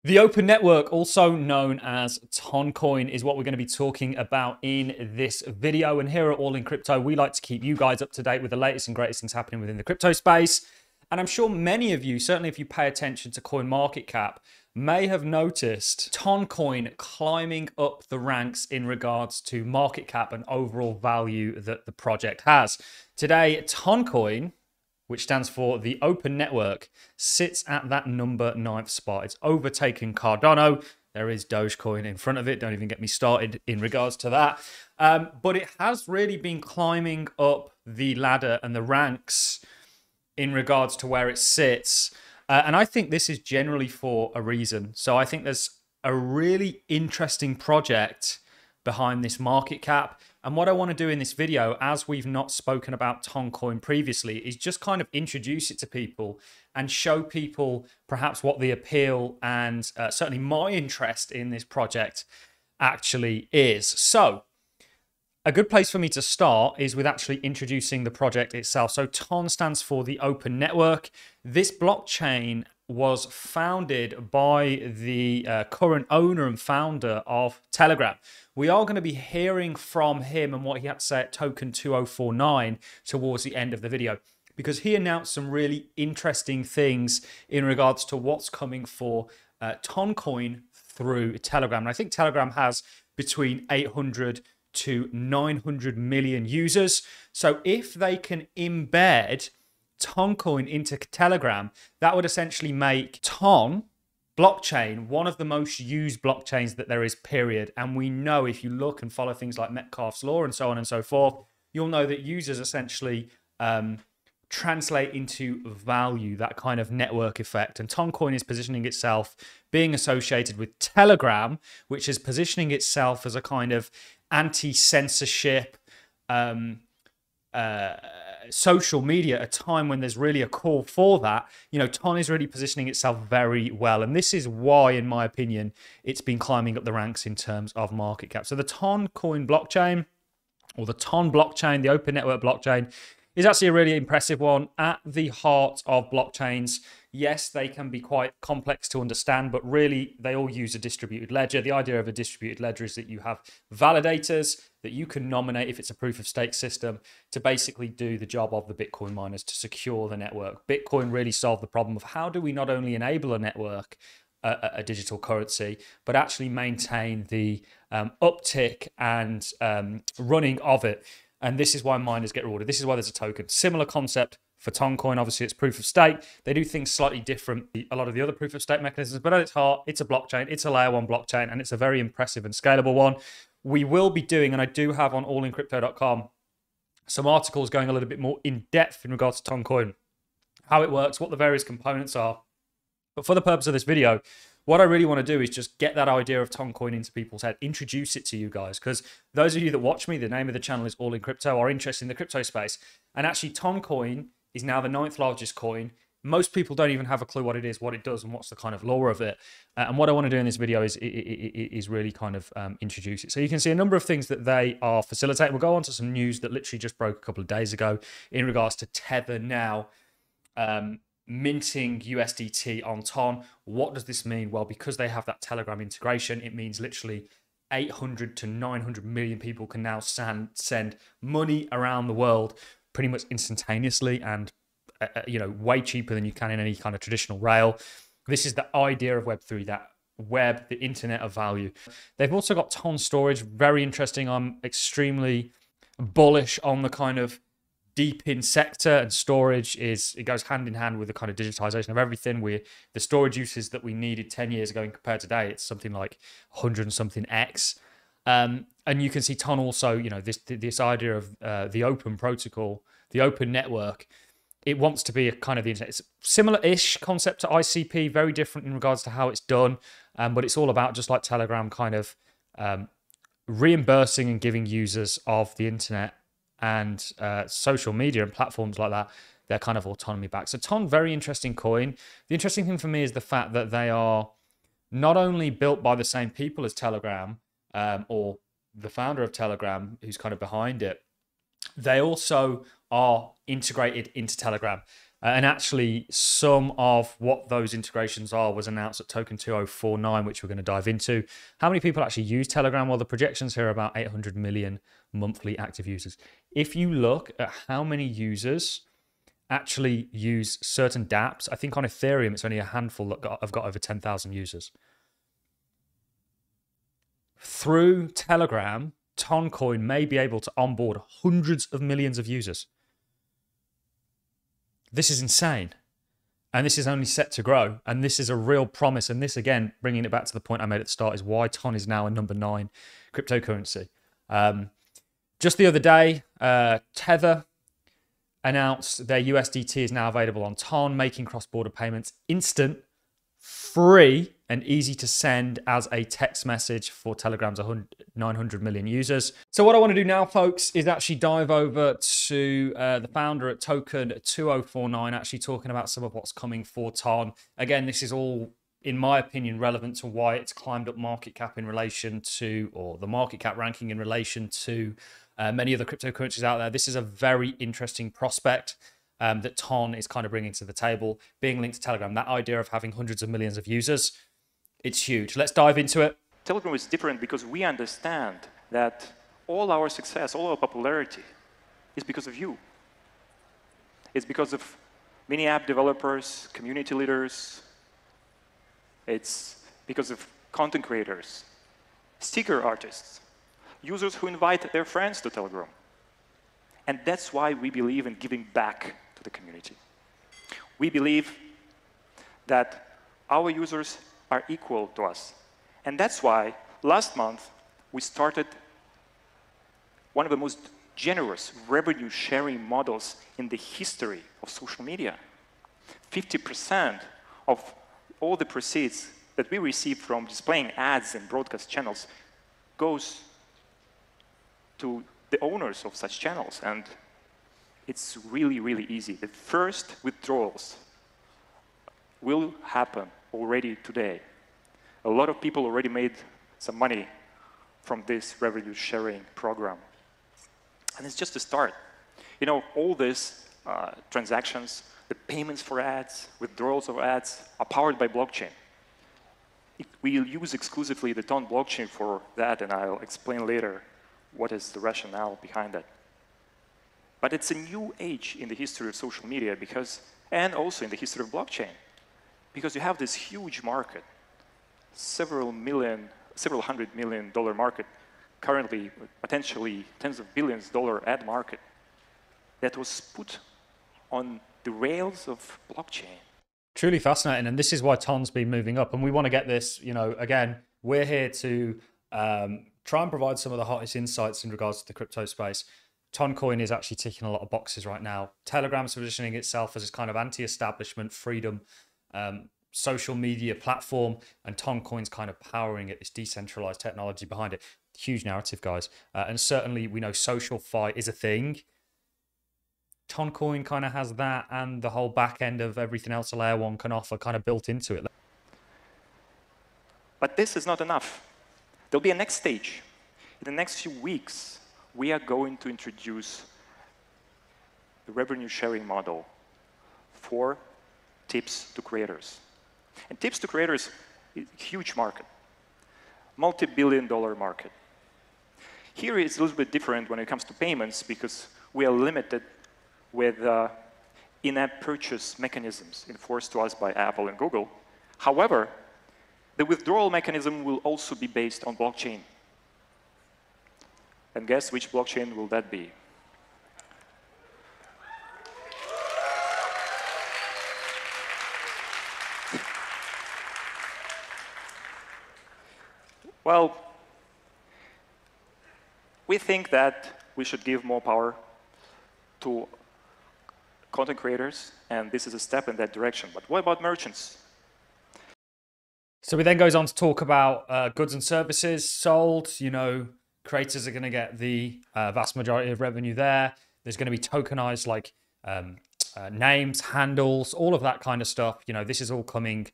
The open network, also known as Toncoin, is what we're going to be talking about in this video. And here at Allincrypto, we like to keep you guys up to date with the latest and greatest things happening within the crypto space. And I'm sure many of you, certainly if you pay attention to CoinMarketCap, may have noticed Toncoin climbing up the ranks in regards to market cap and overall value that the project has. Today, Toncoin, which stands for the Open Network, sits at that number 9th spot. It's overtaken Cardano. There is Dogecoin in front of it. Don't even get me started in regards to that. But it has really been climbing up the ladder and the ranks in regards to where it sits. And I think this is generally for a reason. So I think there's a really interesting project behind this market cap. And what I want to do in this video, as we've not spoken about Toncoin previously, is just kind of introduce it to people and show people perhaps what the appeal and certainly my interest in this project actually is. So a good place for me to start is with actually introducing the project itself. So TON stands for the Open Network. This blockchain was founded by the current owner and founder of Telegram. We are going to be hearing from him and what he had to say at token 2049 towards the end of the video, because he announced some really interesting things in regards to what's coming for Toncoin through Telegram. And I think Telegram has between 800 to 900 million users. So if they can embed Toncoin into Telegram, that would essentially make Ton blockchain one of the most used blockchains that there is, period. And we know, if you look and follow things like Metcalfe's law and so on and so forth, you'll know that users essentially translate into value, that kind of network effect. And Toncoin is positioning itself being associated with Telegram, which is positioning itself as a kind of anti-censorship social media at a time when there's really a call for that. You know, TON is really positioning itself very well. And this is why, in my opinion, it's been climbing up the ranks in terms of market cap. So the Toncoin blockchain, or the TON blockchain, the open network blockchain, is actually a really impressive one. At the heart of blockchains, yes, they can be quite complex to understand, but really they all use a distributed ledger. The idea of a distributed ledger is that you have validators that you can nominate, if it's a proof of stake system, to basically do the job of the Bitcoin miners to secure the network. Bitcoin really solved the problem of how do we not only enable a network, a digital currency, but actually maintain the uptick and running of it. And this is why miners get rewarded. This is why there's a token. Similar concept for Toncoin. Obviously, it's proof of stake. They do things slightly different, a lot of the other proof of stake mechanisms, but at its heart, it's a blockchain. It's a layer one blockchain, and it's a very impressive and scalable one. We will be doing, and I do have on allincrypto.com, some articles going a little bit more in depth in regards to Toncoin, how it works, what the various components are. But for the purpose of this video, what I really want to do is just get that idea of Toncoin into people's head, introduce it to you guys, because those of you that watch me, the name of the channel is Allincrypto, are interested in the crypto space. And actually, Toncoin is now the 9th largest coin. Most people don't even have a clue what it is, what it does, and what's the kind of lore of it. And what I want to do in this video is really kind of introduce it. So you can see a number of things that they are facilitating. We'll go on to some news that literally just broke a couple of days ago in regards to Tether now minting USDT on TON. What does this mean? Well, because they have that Telegram integration, it means literally 800 to 900 million people can now send money around the world pretty much instantaneously and you know, way cheaper than you can in any kind of traditional rail. This is the idea of Web3, that web, the internet of value. They've also got TON storage, very interesting. I'm extremely bullish on the kind of deep in sector, and storage it goes hand in hand with the kind of digitization of everything. The storage uses that we needed 10 years ago and compared to today, it's something like 100 and something X. And you can see TON also, you know, this idea of the open protocol, the open network. It wants to be a kind of the internet. It's similar-ish concept to ICP, very different in regards to how it's done, but it's all about, just like Telegram, kind of reimbursing and giving users of the internet and social media and platforms like that their kind of autonomy back. So TON, very interesting coin. The interesting thing for me is the fact that they are not only built by the same people as Telegram, or the founder of Telegram, who's kind of behind it, they also are integrated into Telegram. And actually, some of what those integrations are was announced at token 2049, which we're going to dive into. How many people actually use Telegram? Well, the projections here are about 800 million monthly active users. If you look at how many users actually use certain dApps, I think on Ethereum, it's only a handful that have got over 10,000 users. Through Telegram, Toncoin may be able to onboard hundreds of millions of users. This is insane. And this is only set to grow. And this is a real promise. And this, again, bringing it back to the point I made at the start, is why TON is now a number 9 cryptocurrency. Just the other day, Tether announced their USDT is now available on TON, making cross-border payments instant, free, and easy to send as a text message for Telegram's 900 million users. So what I want to do now, folks, is actually dive over to the founder at token 2049, actually talking about some of what's coming for TON. Again, this is all, in my opinion, relevant to why it's climbed up market cap in relation to, or the market cap ranking in relation to many other cryptocurrencies out there. This is a very interesting prospect that TON is kind of bringing to the table, being linked to Telegram. That idea of having hundreds of millions of users, it's huge. Let's dive into it. Telegram is different because we understand that all our success, all our popularity is because of you. It's because of many app developers, community leaders. It's because of content creators, sticker artists, users who invite their friends to Telegram. And that's why we believe in giving back to the community. We believe that our users are equal to us. And that's why last month we started one of the most generous revenue sharing models in the history of social media. 50% of all the proceeds that we receive from displaying ads in broadcast channels goes to the owners of such channels. And it's really, really easy. The first withdrawals will happen already today. A lot of people already made some money from this revenue sharing program. And it's just a start. You know, all these transactions, the payments for ads, withdrawals of ads, are powered by blockchain. We'll use exclusively the TON blockchain for that, and I'll explain later what is the rationale behind that. But it's a new age in the history of social media because, and also in the history of blockchain, because you have this huge market, several $100 million market, currently potentially tens of billions dollar ad market that was put on the rails of blockchain. Truly fascinating, and this is why TON's been moving up. And we want to get this, you know, again, we're here to try and provide some of the hottest insights in regards to the crypto space. Toncoin is actually ticking a lot of boxes right now. Telegram's positioning itself as this kind of anti-establishment, freedom, social media platform, and Toncoin's kind of powering it, this decentralized technology behind it. Huge narrative, guys. And certainly we know social fi is a thing. Toncoin kind of has that, and the whole back end of everything else a layer one can offer kind of built into it. But this is not enough. There'll be a next stage. In the next few weeks, we are going to introduce the revenue sharing model for tips to creators. And tips to creators is a huge market, multi-billion-dollar market. Here it's a little bit different when it comes to payments because we are limited with in-app purchase mechanisms enforced to us by Apple and Google. However, the withdrawal mechanism will also be based on blockchain. And guess which blockchain will that be? Well, we think that we should give more power to content creators, and this is a step in that direction. But what about merchants? So he then goes on to talk about goods and services sold. You know, creators are going to get the vast majority of revenue there. There's going to be tokenized like names, handles, all of that kind of stuff. You know, this is all coming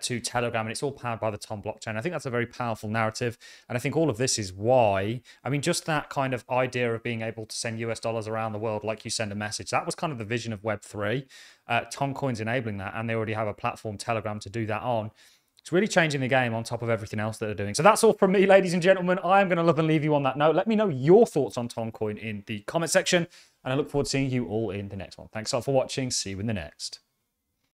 to Telegram, and it's all powered by the Tom blockchain. I think that's a very powerful narrative, and I think all of this is why, I mean, just that kind of idea of being able to send US dollars around the world like you send a message, that was kind of the vision of Web3. Toncoin's enabling that, and they already have a platform, Telegram, to do that on. It's really changing the game on top of everything else that they're doing. So that's all from me, ladies and gentlemen. I'm going to love and leave you on that note. Let me know your thoughts on Toncoin in the comment section, and I look forward to seeing you all in the next one. Thanks a lot for watching. See you in the next.